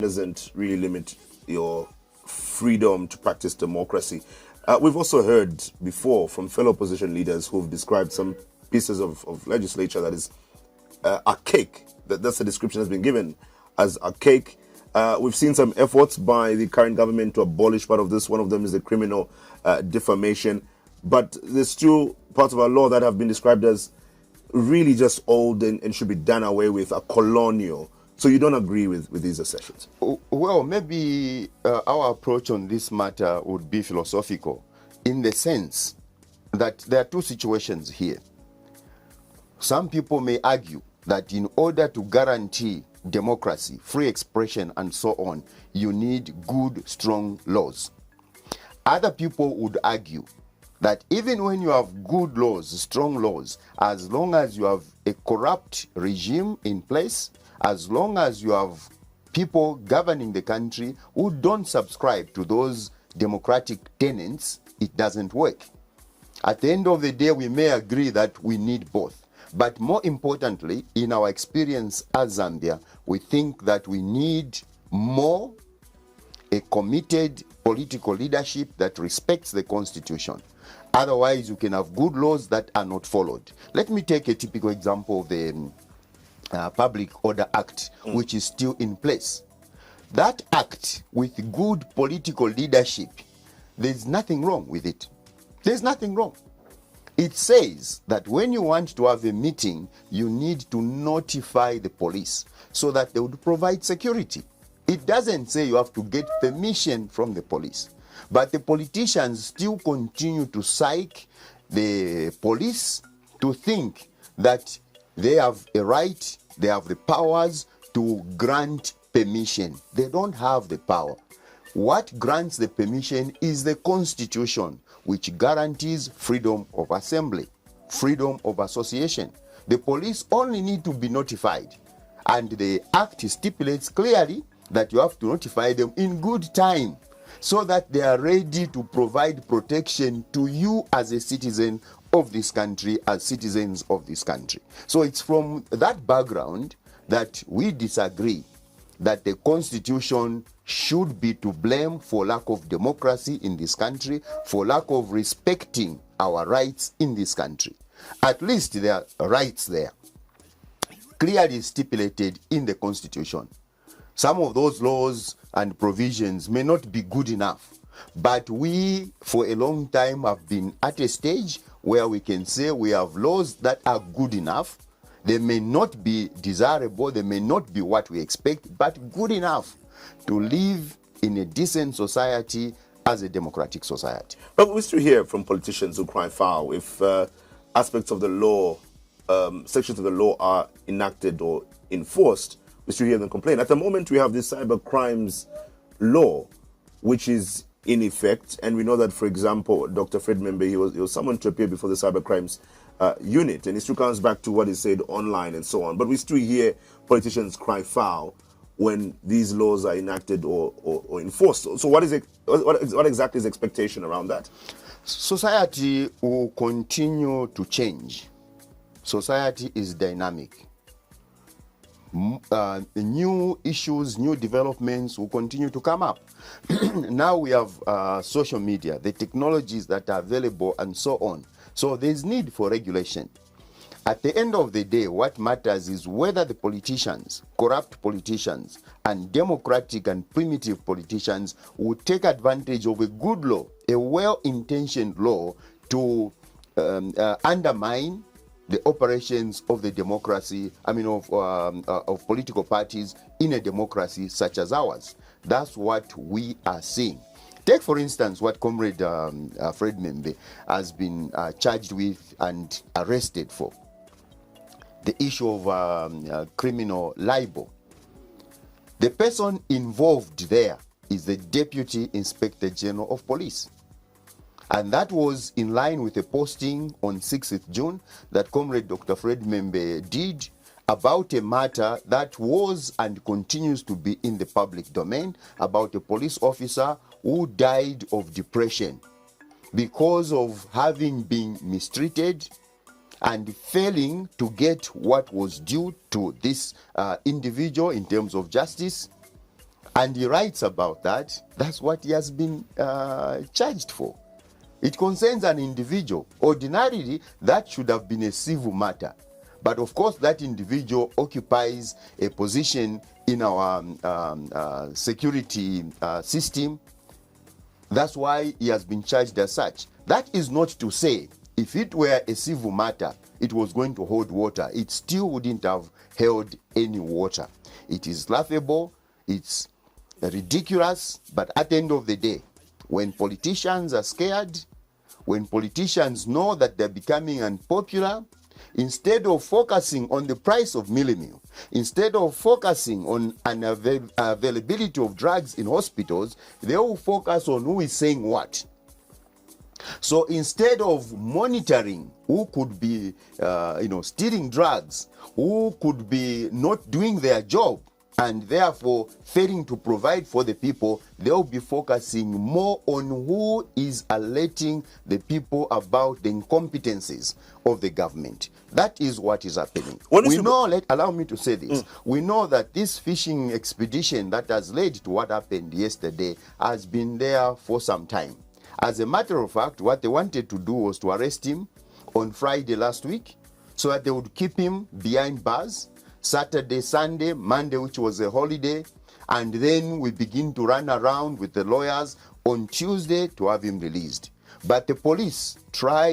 doesn't really limit your freedom to practice democracy. We've also heard before from fellow opposition leaders who've described some pieces of legislature that is archaic. That's the description that's been given as archaic. We've seen some efforts by the current government to abolish part of this. One of them is the criminal defamation. But there's still parts of our law that have been described as really just old and should be done away with, a colonial. So you don't agree with these assertions? Well, maybe our approach on this matter would be philosophical, in the sense that there are two situations here. Some people may argue that in order to guarantee democracy, free expression, and so on, you need good, strong laws. Other people would argue that even when you have good laws, strong laws, as long as you have a corrupt regime in place, as long as you have people governing the country who don't subscribe to those democratic tenets, it doesn't work. At the end of the day, we may agree that we need both. But more importantly, in our experience as Zambia, we think that we need more a committed political leadership that respects the constitution. Otherwise, you can have good laws that are not followed. Let me take a typical example of the Public Order Act, which is still in place. That act, with good political leadership, there's nothing wrong with it. There's nothing wrong. It says that when you want to have a meeting, you need to notify the police so that they would provide security. It doesn't say you have to get permission from the police. But the politicians still continue to psych the police to think that they have a right, they have the powers to grant permission. They don't have the power. What grants the permission is the Constitution, which guarantees freedom of assembly, freedom of association. The police only need to be notified. And the Act stipulates clearly that you have to notify them in good time so that they are ready to provide protection to you as a citizen of this country, as citizens of this country. So it's from that background that we disagree that the Constitution should be to blame for lack of democracy in this country, for lack of respecting our rights in this country. At least there are rights there, clearly stipulated in the Constitution. Some of those laws and provisions may not be good enough, but we, for a long time, have been at a stage where we can say we have laws that are good enough. They may not be desirable, they may not be what we expect, but good enough to live in a decent society as a democratic society. But we still hear from politicians who cry foul if aspects of the law, sections of the law are enacted or enforced. We still hear them complain. At the moment, we have this cyber crimes law, which is in effect, and we know that, for example, Dr. Fred Membe, he was summoned to appear before the cyber crimes unit, and it still comes back to what he said online and so on. But we still hear politicians cry foul when these laws are enacted or enforced. So what exactly is the expectation around that? Society will continue to change. Society is dynamic. New issues, new developments will continue to come up. Now we have social media, the technologies that are available and so on. So there's need for regulation. At the end of the day, what matters is whether the politicians, corrupt politicians, and democratic and primitive politicians will take advantage of a good law, a well-intentioned law to undermine the operations of the democracy, of political parties in a democracy such as ours. That's what we are seeing. Take, for instance, what Comrade Fred Membe has been charged with and arrested for. The issue of criminal libel. The person involved there is the Deputy Inspector General of Police. And that was in line with a posting on 6th June that Comrade Dr. Fred Membe did about a matter that was and continues to be in the public domain, about a police officer who died of depression because of having been mistreated and failing to get what was due to this individual in terms of justice. and he writes about that, that's what he has been charged for. It concerns an individual. Ordinarily, that should have been a civil matter. But of course, that individual occupies a position in our security system. That's why he has been charged as such. That is not to say, if it were a civil matter, it was going to hold water. It still wouldn't have held any water. It is laughable, it's ridiculous, but at the end of the day, when politicians are scared, when politicians know that they're becoming unpopular, instead of focusing on the price of meal, instead of focusing on availability of drugs in hospitals, they will focus on who is saying what. So instead of monitoring who could be, stealing drugs, who could be not doing their job, and therefore failing to provide for the people, they'll be focusing more on who is alerting the people about the incompetencies of the government. That is what is happening. Allow me to say this. We know that this fishing expedition that has led to what happened yesterday has been there for some time. As a matter of fact, what they wanted to do was to arrest him on Friday last week so that they would keep him behind bars Saturday, Sunday, Monday, which was a holiday, and then we begin to run around with the lawyers on Tuesday to have him released. But the police tried